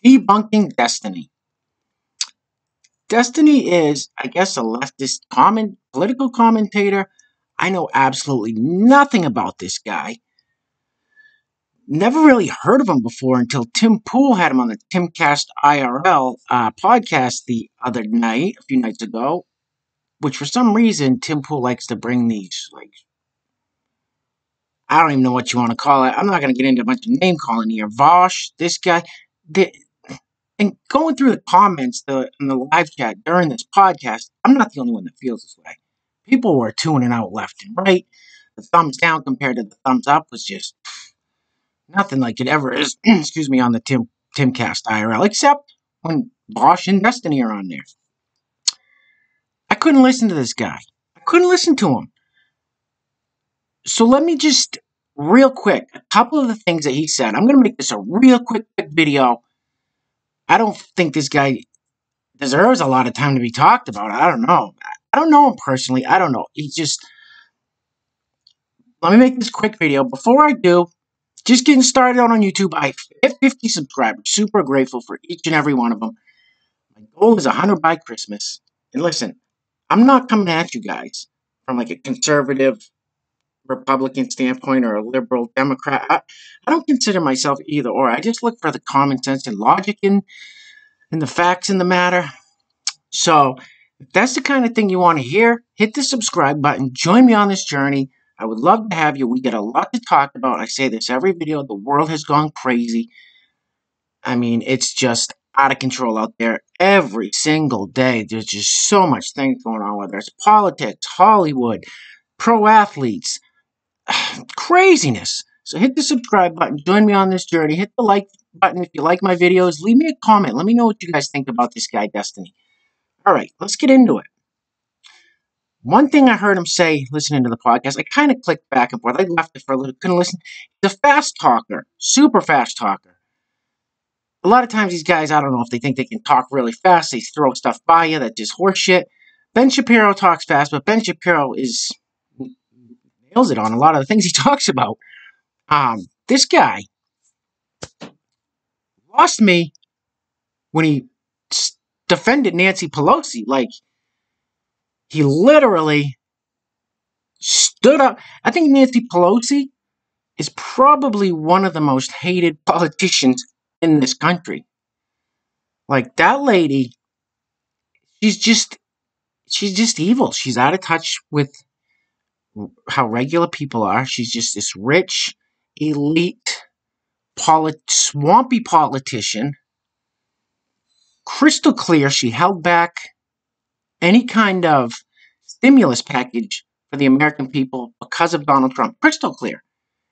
Debunking Destiny. Destiny is, I guess, a leftist political commentator. I know absolutely nothing about this guy. Never really heard of him before until Tim Pool had him on the TimcastIRL podcast the other night, a few nights ago, which for some reason Tim Pool likes to bring these, like, I don't even know what you want to call it. I'm not going to get into a bunch of name calling here. Vosh, this guy. And going through the comments in the live chat during this podcast, I'm not the only one that feels this way. People were tuning out left and right. The thumbs down compared to the thumbs up was just nothing like it ever is, excuse me, on the Timcast IRL, except when Bosch and Destiny are on there. I couldn't listen to this guy. I couldn't listen to him. So let me just, real quick, a couple of the things that he said. I'm going to make this a real quick video. I don't think this guy deserves a lot of time to be talked about. I don't know. I don't know him personally. I don't know. He's just... Let me make this quick video. Before I do, just getting started on YouTube. I hit 50 subscribers. Super grateful for each and every one of them. My goal is 100 by Christmas. And listen, I'm not coming at you guys from like a conservative Republican standpoint or a liberal Democrat. I don't consider myself either or. I just look for the common sense and logic in the facts in the matter. So, if that's the kind of thing you want to hear, hit the subscribe button. Join me on this journey. I would love to have you. We get a lot to talk about. I say this every video. The world has gone crazy. I mean, it's just out of control out there every single day. There's just so much things going on, whether it's politics, Hollywood, pro athletes, craziness. So hit the subscribe button. Join me on this journey. Hit the like button if you like my videos. Leave me a comment. Let me know what you guys think about this guy, Destiny. All right, let's get into it. One thing I heard him say listening to the podcast, I kind of clicked back and forth. I left it for a little, couldn't listen. He's a fast talker, super fast talker. A lot of times these guys, I don't know if they think they can talk really fast. They throw stuff by you that's just horseshit. Ben Shapiro talks fast, but Ben Shapiro nails it on a lot of the things he talks about. This guy lost me when he defended Nancy Pelosi. Like, he literally stood up. I think Nancy Pelosi is probably one of the most hated politicians in this country. Like, that lady, she's just evil. She's out of touch with how regular people are. She's just this rich, elite, swampy politician. Crystal clear, she held back any kind of stimulus package for the American people because of Donald Trump. Crystal clear.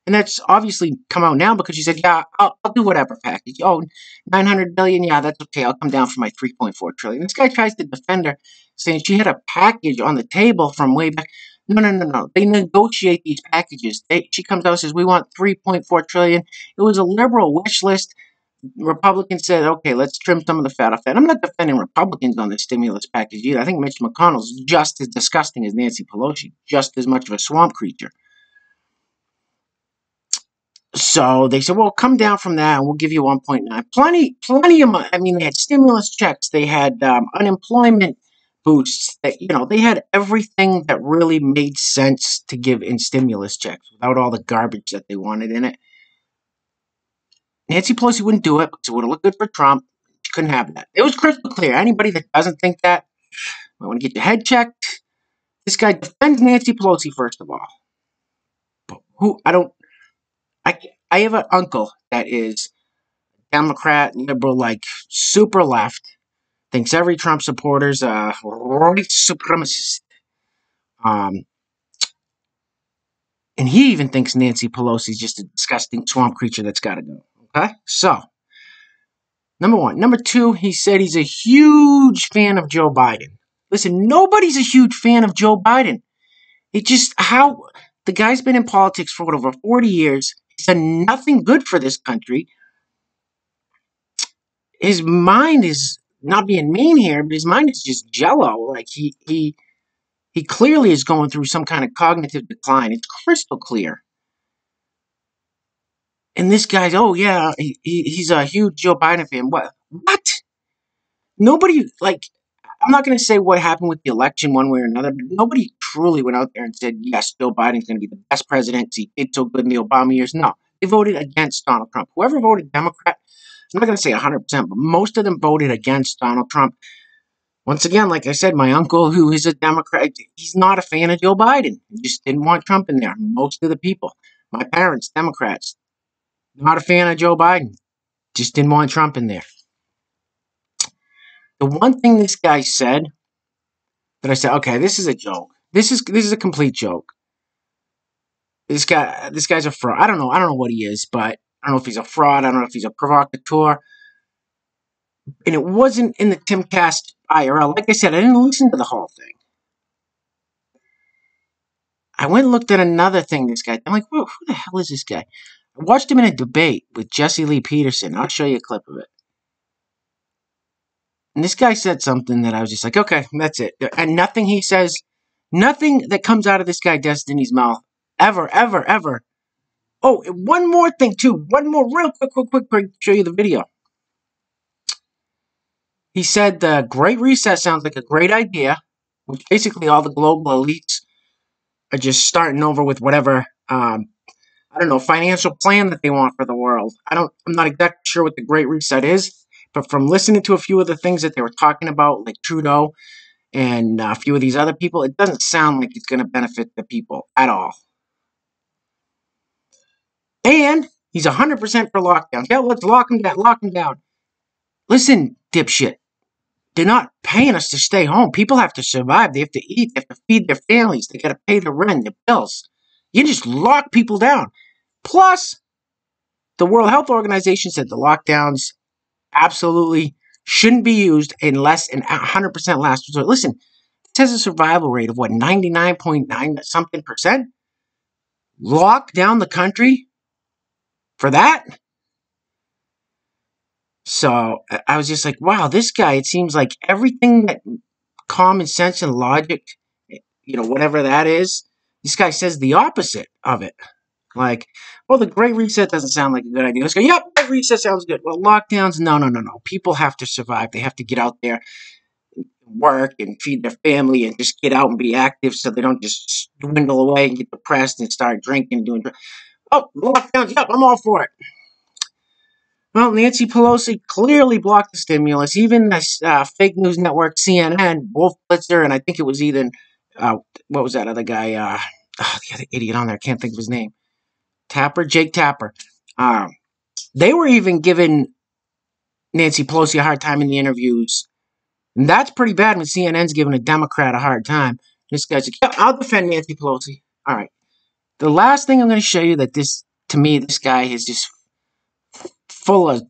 And that's obviously come out now because she said, yeah, I'll do whatever package. Oh, $900 billion, yeah, that's okay. I'll come down for my $3.4 trillion. This guy tries to defend her, saying she had a package on the table from way back. No. They negotiate these packages. She comes out and says, we want $3.4 trillion. It was a liberal wish list. Republicans said, okay, let's trim some of the fat off that. I'm not defending Republicans on the stimulus package either. I think Mitch McConnell's just as disgusting as Nancy Pelosi, just as much of a swamp creature. So they said, well, come down from that and we'll give you 1.9. Plenty of money. I mean, they had stimulus checks. They had unemployment boosts. They had everything that really made sense to give in stimulus checks without all the garbage that they wanted in it. Nancy Pelosi wouldn't do it because it would have looked good for Trump. She couldn't have that. It was crystal clear. Anybody that doesn't think that, I want to get your head checked. This guy defends Nancy Pelosi, first of all. But I have an uncle that is Democrat, liberal, like super left, thinks every Trump supporter's a white supremacist. And he even thinks Nancy Pelosi's just a disgusting swamp creature that's got to go. Okay? So, number one. Number two, he said he's a huge fan of Joe Biden. Listen, nobody's a huge fan of Joe Biden. It's just how the guy's been in politics for over 40 years. He's done nothing good for this country. His mind is, not being mean here, but his mind is just jello. Like, he clearly is going through some kind of cognitive decline. It's crystal clear. And this guy's, oh yeah, he's a huge Joe Biden fan. What? Nobody, like, I'm not going to say what happened with the election one way or another, but nobody truly went out there and said, yes, Joe Biden's going to be the best president. He did so good in the Obama years. No, they voted against Donald Trump. Whoever voted Democrat, I'm not going to say 100%, but most of them voted against Donald Trump. Once again, like I said, my uncle, who is a Democrat, he's not a fan of Joe Biden. He just didn't want Trump in there. Most of the people, my parents, Democrats, not a fan of Joe Biden. Just didn't want Trump in there. The one thing this guy said that I said, okay, this is a joke. This is a complete joke. This guy's a fraud. I don't know what he is, but I don't know if he's a fraud. I don't know if he's a provocateur. And it wasn't in the Timcast IRL. Like I said, I didn't listen to the whole thing. I went and looked at another thing this guy. I'm like, whoa, who the hell is this guy? I watched him in a debate with Jesse Lee Peterson. I'll show you a clip of it. And this guy said something that I was just like, okay, that's it. And nothing he says, nothing that comes out of this guy Destiny's mouth, ever. Oh, one more thing, too. One more real quick, show you the video. He said the Great Reset sounds like a great idea, which basically all the global elites are just starting over with whatever, financial plan that they want for the world. I'm not exactly sure what the Great Reset is, but from listening to a few of the things that they were talking about, like Trudeau and a few of these other people, it doesn't sound like it's going to benefit the people at all. And he's 100% for lockdowns. Yeah, let's lock them down. Listen, dipshit. They're not paying us to stay home. People have to survive. They have to eat. They have to feed their families. They got to pay the rent, the bills. You just lock people down. Plus, the World Health Organization said the lockdowns absolutely shouldn't be used unless an 100% last resort. Listen, it has a survival rate of 99.9 something percent? Lock down the country for that? So I was just like, wow, this guy, it seems like everything that common sense and logic, whatever that is, this guy says the opposite of it. Like, well, the Great Reset doesn't sound like a good idea. Let's go, yep, Great Reset sounds good. Well, lockdowns, no. People have to survive. They have to get out there, work, and feed their family, and just get out and be active so they don't just dwindle away and get depressed and start drinking and doing. Oh, lockdowns, yep, I'm all for it. Well, Nancy Pelosi clearly blocked the stimulus. Even this fake news network CNN, Wolf Blitzer, and I think it was even, what was that other guy? The other idiot on there. I can't think of his name. Jake Tapper. They were even giving Nancy Pelosi a hard time in the interviews. And that's pretty bad when CNN's giving a Democrat a hard time. This guy's like, yeah, I'll defend Nancy Pelosi. All right. The last thing I'm going to show you that this guy is just full of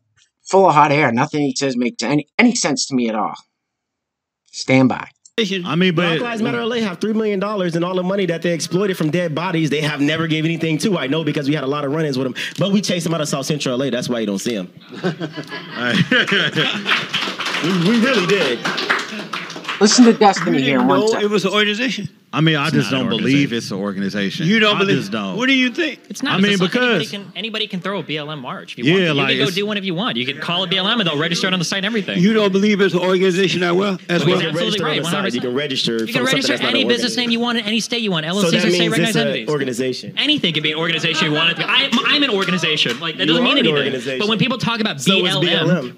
hot air. Nothing he says makes any sense to me at all. Stand by. I mean, but Black Lives Matter LA have $3 million and all the money that they exploited from dead bodies. They have never gave anything to. I know because we had a lot of run-ins with them, but we chased them out of South Central LA. That's why you don't see them. we really did. Listen to Destiny here. No, it was an organization. I mean, I just don't believe it's an organization. You don't believe? I just don't. What do you think? It's not. I mean, because anybody can throw a BLM march. If you want to. like you can go do one if you want. You can call it BLM and they'll register it on the site and everything. You don't believe it's an organization that well? As well, He's absolutely right. 100%. You can register. You can register any business name you want in any state you want. LLCs so that are means state recognized it's entities. An organization. Anything can be an organization you want it to be. I'm an organization. Like that doesn't mean anything. But when people talk about BLM,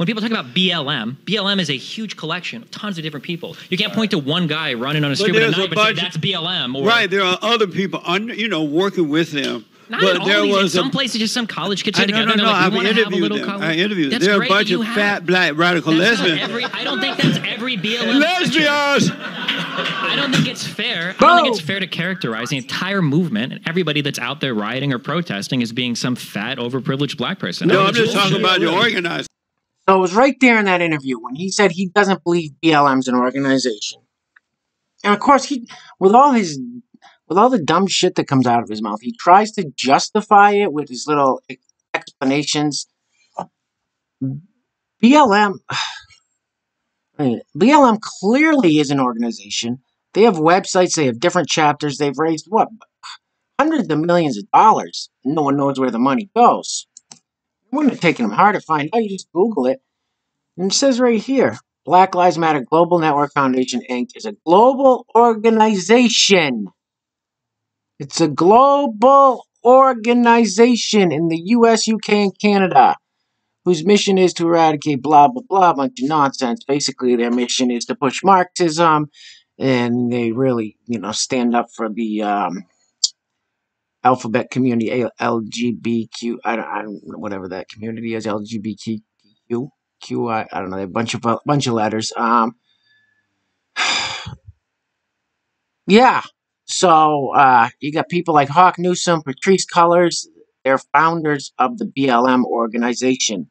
BLM is a huge collection of tons of different people. You can't point to one guy running on a street with a knife and say that's BLM. Right. There are other people working with them. Not but there was some places just some college kids together. No, I've interviewed them. I interviewed them. There are a bunch of fat black radical lesbians. I don't think that's every BLM. Lesbians! I don't think it's fair. I don't think it's fair to characterize the entire movement and everybody that's out there rioting or protesting as being some fat, overprivileged black person. No, I'm just talking about the organizers. So it was right there in that interview when he said he doesn't believe BLM's an organization. And of course, with all the dumb shit that comes out of his mouth, he tries to justify it with his little explanations. BLM clearly is an organization. They have websites. They have different chapters. They've raised, hundreds of millions of dollars. No one knows where the money goes. It wouldn't have taken them hard to find out. You just Google it. And it says right here, Black Lives Matter Global Network Foundation, Inc. is a global organization. It's a global organization in the US, UK, and Canada, whose mission is to eradicate blah, blah, blah, a bunch of nonsense. Basically, their mission is to push Marxism, and they really, stand up for the alphabet community, LGBTQ, I don't know, whatever that community is, LGBTQ, I don't know, a bunch of letters. Yeah. So you got people like Hawk Newsom, Patrice Cullors. They're founders of the BLM organization.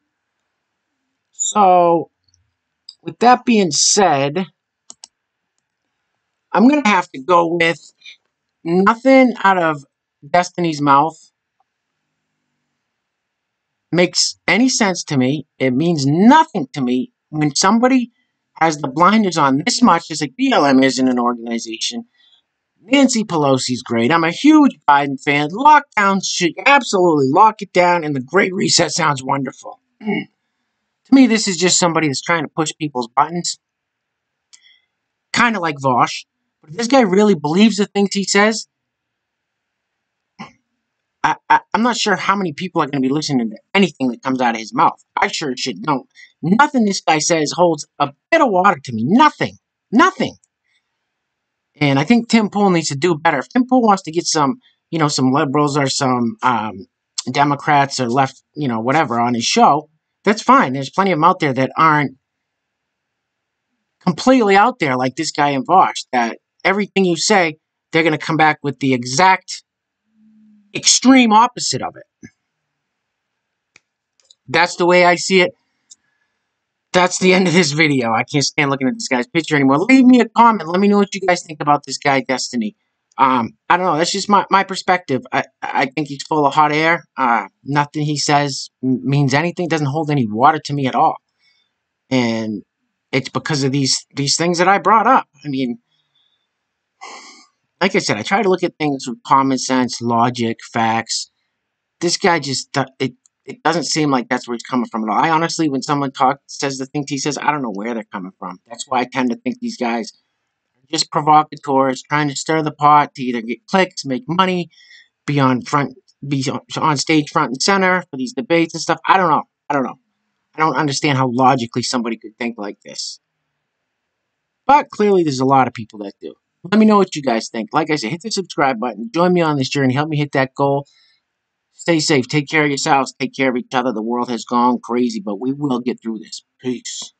So, with that being said, I'm going to have to go with nothing out of Destiny's mouth makes any sense to me. It means nothing to me when somebody has the blinders on this much. It's like BLM isn't an organization. Nancy Pelosi's great. I'm a huge Biden fan. Lockdown should absolutely lock it down, and the Great Reset sounds wonderful. To me, this is just somebody that's trying to push people's buttons. Kind of like Vosh. But if this guy really believes the things he says, I'm not sure how many people are going to be listening to anything that comes out of his mouth. I sure should don't. Nothing this guy says holds a bit of water to me. Nothing. Nothing. And I think Tim Pool needs to do better. If Tim Pool wants to get some liberals or some Democrats or left, whatever on his show, that's fine. There's plenty of them out there that aren't completely out there like this guy in Vosh, that everything you say, they're going to come back with the exact extreme opposite of it. That's the way I see it. That's the end of this video. I can't stand looking at this guy's picture anymore. Leave me a comment. Let me know what you guys think about this guy, Destiny. I don't know. That's just my perspective. I think he's full of hot air. Nothing he says means anything. Doesn't hold any water to me at all. And it's because of these things that I brought up. I mean, like I said, I try to look at things with common sense, logic, facts. This guy just, it doesn't seem like that's where he's coming from at all. I honestly, when someone says the things he says, I don't know where they're coming from. That's why I tend to think these guys are just provocateurs, trying to stir the pot to either get clicks, make money, be on stage front and center for these debates and stuff. I don't know. I don't understand how logically somebody could think like this. But clearly there's a lot of people that do. Let me know what you guys think. Like I said, hit the subscribe button. Join me on this journey. Help me hit that goal. Stay safe. Take care of yourselves. Take care of each other. The world has gone crazy, but we will get through this. Peace.